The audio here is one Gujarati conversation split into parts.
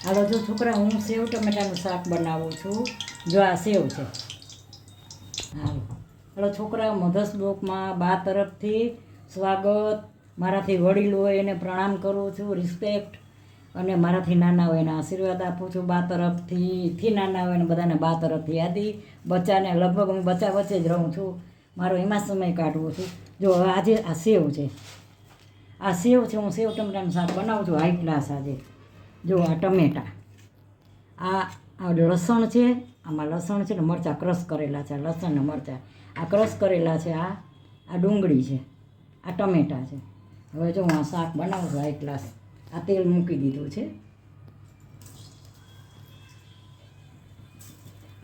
હાલો જો છોકરા, હું સેવ ટમેટાનું શાક બનાવું છું. જો આ સેવ છે. હાલો છોકરા, મધર્સ બ્લોકમાં બા તરફથી સ્વાગત. મારાથી વડીલ હોય એને પ્રણામ કરું છું, રિસ્પેક્ટ. અને મારાથી નાના હોય એને આશીર્વાદ આપું છું બા તરફથી. નાના હોય ને બધાને બા તરફથી આદિ. બચ્ચાને લગભગ હું બચ્ચા વચ્ચે જ રહું છું. મારો એમાં સમય કાઢવું છું. જો આજે આ સેવ છે. આ સેવ છે. હું સેવ ટમેટાનું શાક બનાવું છું હાઈ ક્લાસ આજે. જો આ ટમેટા, આ લસણ છે. આમાં લસણ છે ને મરચાં ક્રશ કરેલા છે. લસણ ને મરચાં આ ક્રશ કરેલા છે. આ ડુંગળી છે. આ ટમેટા છે. હવે જો હું આ શાક બનાવું છું હાઈ ક્લાસ. આ તેલ મૂકી દીધું છે.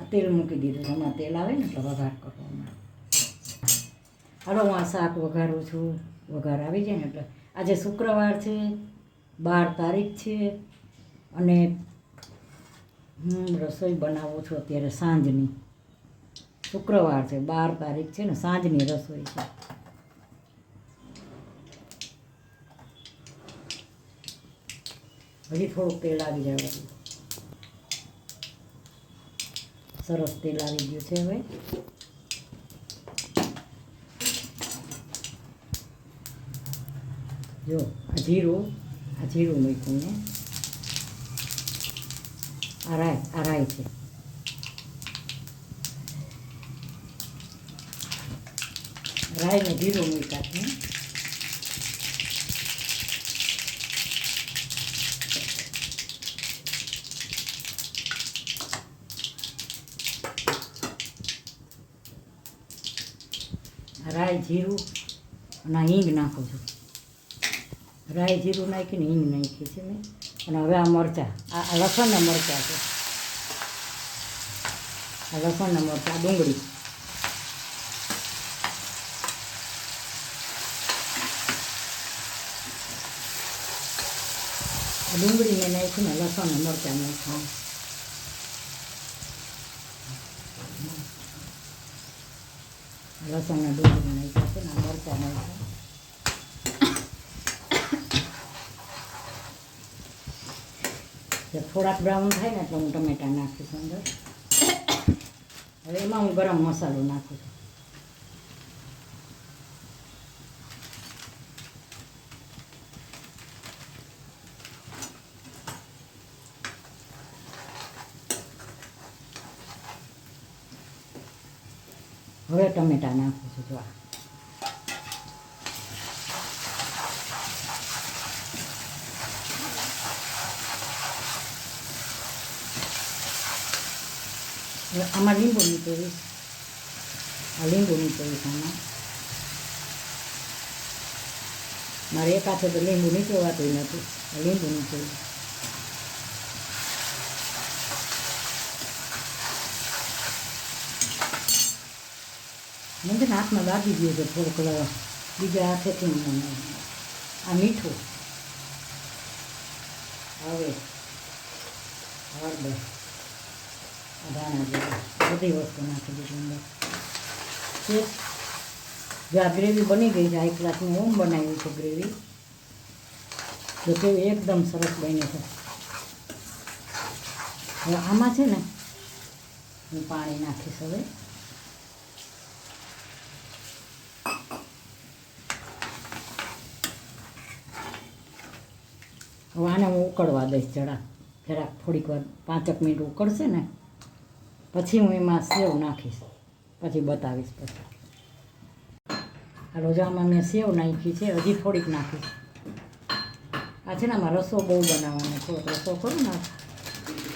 આ તેલ મૂકી દીધું છે. હમણાં તેલ આવે ને એટલે વઘાર કરો હમણાં. હાલો હું આ શાક વઘારું છું. વઘાર આવી જાય ને એટલે. આજે શુક્રવાર છે, 12 તારીખ છે. અને હું રસોઈ બનાવું છું અત્યારે સાંજની. શુક્રવાર છે, 12 તારીખ છે ને, સાંજની રસોઈ છે. હજી થોડુંક તેલ આવી જાય. સરસ તેલ આવી ગયું છે. હવે જો આ જીરું મૂક્યું ને. આ રાઈ છે. રાઈ ને જીરું મૂક્યા છે. રાઈ જીરું અને હિંગ નાખું છું. રાઈ જીરું નાખીને હિંગ નાખી છે મેં. અને હવે આ મરચાં, આ લસણના મરચાં છે. આ લસણના મરચાં, ડુંગળી. આ ડુંગળી મેં નાખીને લસણના મરચાં નાખ્યા. લસણના ડુંગળી નાખ્યા છે ને મરચાં નાખ્યા. થોડાક બ્રાઉન થાય ને એટલે હું ટમેટા નાખીશ અંદર. હવે એમાં હું ગરમ મસાલો નાખું છું. હવે ટમેટા નાખું છું. જો આમાં લીંબુ નીચોવીશ. આ લીંબુ નીચોવીશ આમાં. મારે એક હાથે તો લીંબુ નીચોવાતું નથી. લીંબુ નીચોવીશ. મને હાથમાં લાગી ગયું છે થોડુંક. બીજા હાથેથી આ મીઠું. હવે હળદર, ધાણા જીરું બધી વસ્તુ નાખી દીધી અંદર. જો આ ગ્રેવી બની ગઈ છે હાઈ ક્લાસની. હું બનાવ્યું છે ગ્રેવી. જો કેવી એકદમ સરસ બની છે. હવે આમાં છે ને હું પાણી નાખીશ. હવે આને હું ઉકળવા દઈશ. જરાક થોડીક વાર 5 મિનિટ ઉકળશે ને પછી હું એમાં સેવ નાખીશ. પછી બતાવીશ. પછી આ રોજામાં મેં સેવ નાખી છે. હજી થોડીક નાખીશ. આ છે ને આમાં રસો બહુ બનાવવાનો. થોડોક રસો કરું ને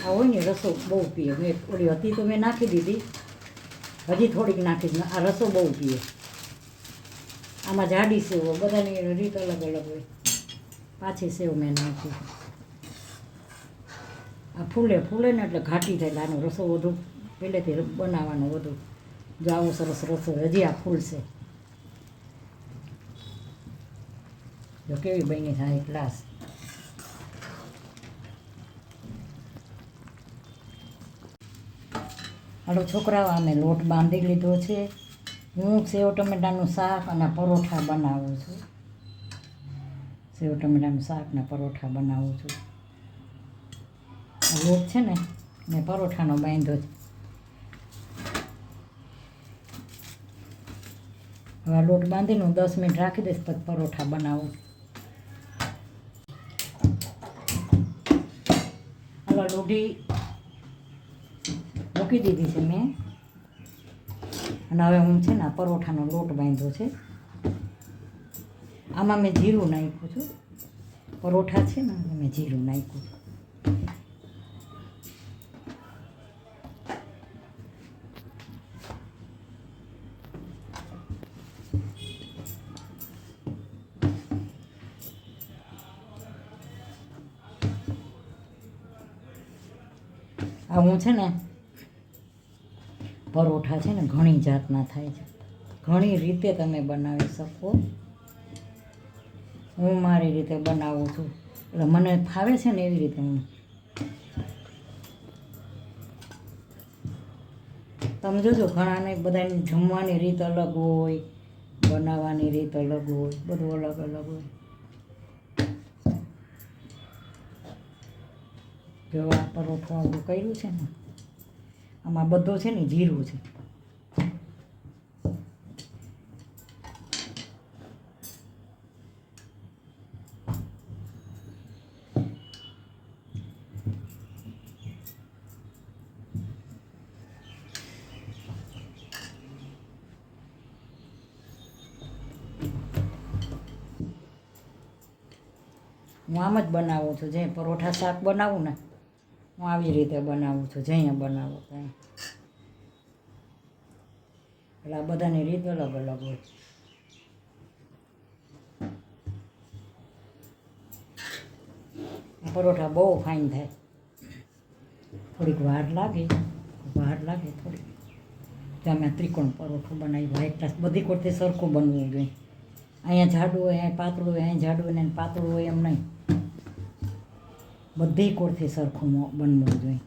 આ હોય ને રસો બહુ પીએ. મેં ઓલી હતી તો મેં નાખી દીધી. હજી થોડીક નાખીશ. આ રસો બહુ પીએ. આમાં જાડી સેવ, બધાની રીત અલગ અલગ હોય. પાછી સેવ મેં નાખી. આ ફૂલે ને એટલે ઘાટી થાય. આનો રસો વધુ પહેલેથી બનાવવાનો વધુ. જો આવો સરસ રસો હજી આ ફૂલશે. જો કેવી બની થાય ક્લાસ. હાલો છોકરાઓ, અમે લોટ બાંધી લીધો છે. હું સેવ ટમેટાનું શાક અને પરોઠા બનાવું છું. સેવ ટમેટાનું શાક ને પરોઠા બનાવું છું. લોટ છે ને મેં પરોઠાનો બાંધ્યો છે. હવે લોટ બાંધીને હું 10 મિનિટ રાખી દઈશ, પછી પરોઠા બનાવું. હવે લોઢી મૂકી દીધી છે મેં, અને હવે હું છે ને પરોઠાનો લોટ બાંધ્યો છે. આમાં મેં જીરું નાખ્યું છું. પરોઠા છે ને મેં જીરું નાખ્યું છું. આ હું છે ને પરોઠા છે ને ઘણી જાતના થાય છે, ઘણી રીતે તમે બનાવી શકો. હું મારી રીતે બનાવું છું, એટલે મને ફાવે છે ને એવી રીતે હું. તમે જોજો ઘણાને બધાની જમવાની રીત અલગ હોય, બનાવવાની રીત અલગ હોય, બધું અલગ અલગ હોય. જો આ પરોઠું આપણું કર્યું છે ને, આમાં બધું છે ને જીરું છે. હું આમ જ બનાવું છું, જે પરોઠા શાક બનાવું ને હું આવી રીતે બનાવું છું, જ્યાં બનાવું ત્યાં. એટલે આ બધાની રીત અલગ અલગ હોય. પરોઠા બહુ ફાઇન થાય. થોડીક વાર લાગે થોડીક. ત્યાં મેં ત્રિકોણ પરોઠું બનાવ્યું, હાઈ ક્લાસ. બધી કોરથી સરખું બનવું જોઈએ. અહીંયા જાડું હોય, અહીંયા પાતળું હોય, અહીંયા જાડું હોય ને પાતળું હોય એમ નહીં. બધી કોરથી સરખું બનવું જોઈએ.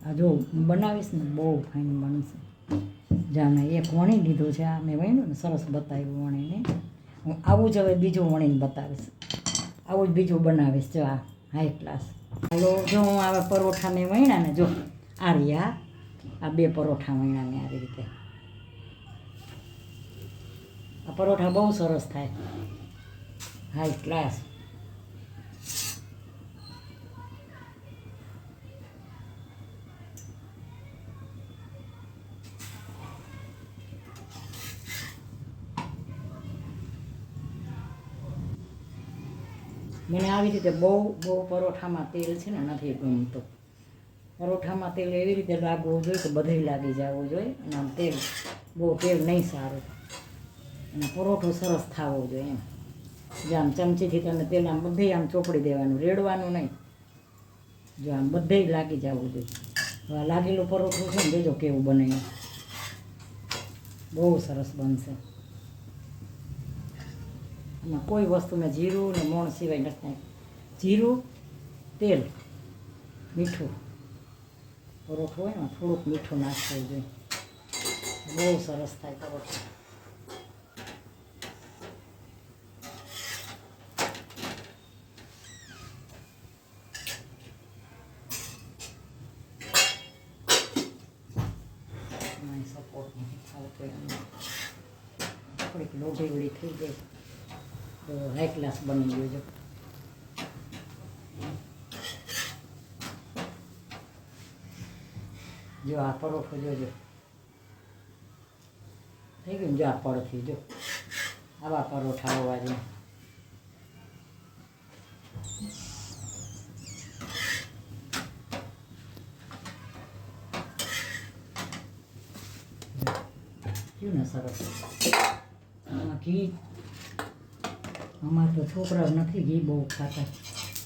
આ જો બનાવીશ ને બહુ ફાઇન બનશે. જ્યાં મેં એક વણી લીધું છે, આ મેં વણ્યું ને સરસ બતાવ્યું વણીને. હું આવું જ હવે બીજું વણીને બતાવીશ, આવું જ બીજું બનાવીશ. જો આ હાઈ ક્લાસ. હાલો, જો હું આવા પરોઠા મેં વણ્યા ને, જો આ રહ્યા, આ 2 પરોઠા વણ્યા મેં આવી રીતે. આ પરોઠા બહુ સરસ થાય, હાઈ ક્લાસ. મને આવી રીતે બહુ પરોઠામાં તેલ છે ને નથી ગમતું. પરોઠામાં તેલ એવી રીતે લાગવું જોઈએ કે બધે લાગી જવું જોઈએ, અને આમ બહુ તેલ નહીં સારું. અને પરોઠું સરસ થવો જોઈએ એમ. જો આમ ચમચીથી તમે તેલ આમ બધે આમ ચોપડી દેવાનું, રેડવાનું નહીં. જો આમ બધે લાગી જવું જોઈએ. હવે લાગેલું પરોઠું છે ને, જોજો કેવું બને. બહુ સરસ બનશે. એમાં કોઈ વસ્તુ મેં જીરું ને મોણ સિવાય નથી નાખ્યું. જીરું, તેલ, મીઠું. પરોઠું હોય ને થોડુંક મીઠું નાખવું જોઈએ. બહુ સરસ થાય પરોઠું. સપોર્ટ નથી આવતો એમને, થોડીક લોઢી થઈ જાય તો હાઈ ક્લાસ બની ગયો. જો જો આ પરોઠો જોજો થઈ ગયું. જો આ પડથી જો આવા પરોઠા હોવા જોઈએ. કેવું ને સરસ. આમાં ઘી, અમારે તો છોકરાઓ નથી ઘી બહુ ખાતા.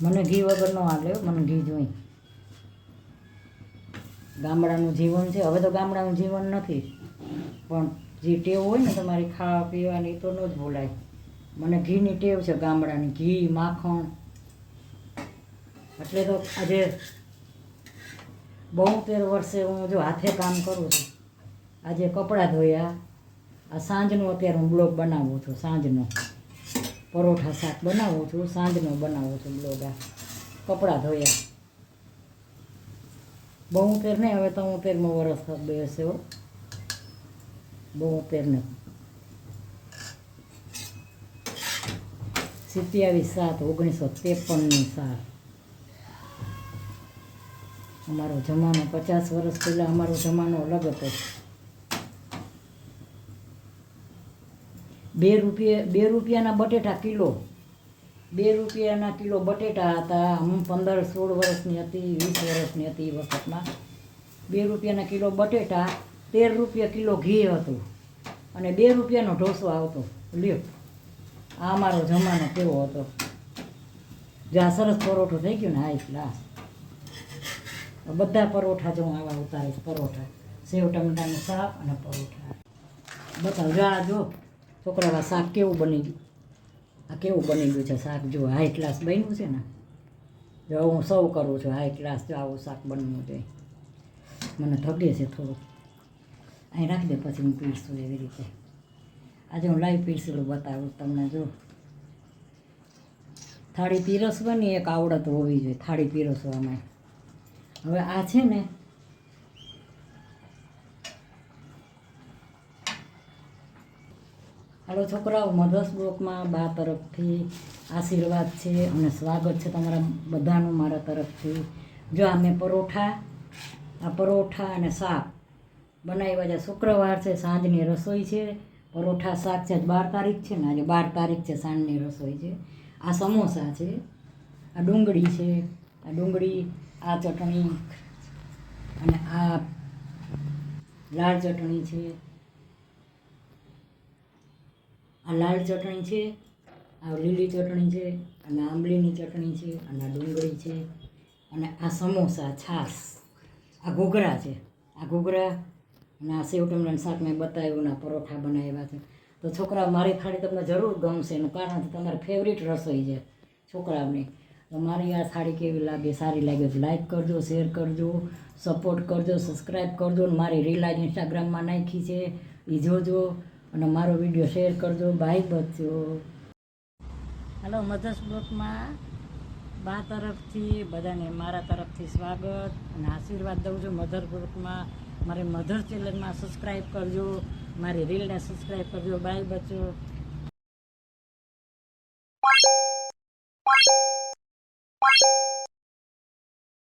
મને ઘી વગર ન હાલે, મને ઘી જોઈ. ગામડાનું જીવન છે. હવે તો ગામડાનું જીવન નથી, પણ જે ટેવ હોય ને તમારી ખાવા પીવાની તો ન જ ભૂલાય. મને ઘીની ટેવ છે, ગામડાની. ઘી, માખણ. એટલે તો આજે 72 વર્ષે હું જો હાથે કામ કરું છું. આજે કપડાં ધોયા. આ સાંજનું અત્યારે હું બ્લોગ બનાવું છું, સાંજનો. પરોઠા શાક બનાવું છું, સાંજનો બનાવું છું બ્લોગ. આ કપડાં ધોયા 72 નહીં, હવે 73મો વર્ષ બેસે હો. 72 ને 27/7/1953ની સાલ. અમારો જમાનો 50 વર્ષ પહેલાં અમારો જમાનો અલગ હતો. 2 રૂપિયાના બટેટા કિલો. 2 રૂપિયાના કિલો બટેટા હતા. હું 15-16 વર્ષની હતી, 20 વર્ષની હતી એ વખતમાં. 2 રૂપિયાના કિલો બટેટા, 13 રૂપિયા કિલો ઘી હતું અને 2 રૂપિયાનો ઢોસો આવતો. લ્યો, આ અમારો જમાનો કેવો હતો. જો આ સરસ પરોઠો થઈ ગયો ને, હાઈ ક્લાસ. બધા પરોઠા જો હું આવા ઉતારીશ. પરોઠા, સેવ ટમેટાનું શાક અને પરોઠા બતાવ. જો છોકરા, શાક કેવું બની ગયું. આ કેવું બની ગયું છે શાક. જો હાઈ ક્લાસ બન્યું છે ને. જો હું સર્વ કરું છું હાઈ ક્લાસ. જો આવું શાક બનવું જોઈએ. મને થગે છે થોડુંક. અહીં રાખી દે, પછી હું પીરસું એવી રીતે. આજે હું લાઈવ પીરસેલું બતાવું તમને. જો થાળી પીરસવાની એક આવડત હોવી જોઈએ, થાળી પીરસવામાં. હવે આ છે ને, હાલો છોકરાઓ, મધર્સ બ્લોકમાં બા તરફથી આશીર્વાદ છે અને સ્વાગત છે તમારા બધાનું મારા તરફથી. જો આ મેં પરોઠા અને શાક બનાવ્યા છે. શુક્રવાર છે, સાંજની રસોઈ છે. પરોઠા શાક છે. 12 તારીખ છે ને, આજે 12 તારીખ છે, સાંજની રસોઈ છે. આ સમોસા છે, આ ડુંગળી છે, આ ડુંગળી, આ ચટણી અને આ લાલ ચટણી છે. આ લાલ ચટણી છે, આ લીલી ચટણી છે, અને આંબલીની ચટણી છે, અને આ ડુંગળી છે, અને આ સમોસા, છાશ, આ ઘૂઘરા છે. આ ઘૂઘરા અને આ સેવ ટમેટાનું શાક મેં બતાવ્યું ને, પરોઠા બનાવ્યા છે. તો છોકરાઓ, મારી થાળી તમને જરૂર ગમશે. એનું કારણ છે તમારી ફેવરિટ રસોઈ છે છોકરાઓની. તો મારી આ થાળી કેવી લાગે, સારી લાગે તો લાઈક કરજો, શેર કરજો, સપોર્ટ કરજો, સબસ્ક્રાઈબ કરજો. ને મારી રીલ આજ ઇન્સ્ટાગ્રામમાં નાખી છે, એ જોજો અને મારો વિડીયો શેર કરજો. બાય બચ્ચો. હાલો, મધર્સ બ્લોકમાં બા તરફથી બધાને મારા તરફથી સ્વાગત અને આશીર્વાદ દઉં છું. મધર બ્લોકમાં મારી મધર ચેનલમાં સબસ્ક્રાઈબ કરજો, મારી રીલને સબસ્ક્રાઈબ કરજો. બાય બચ્ચો.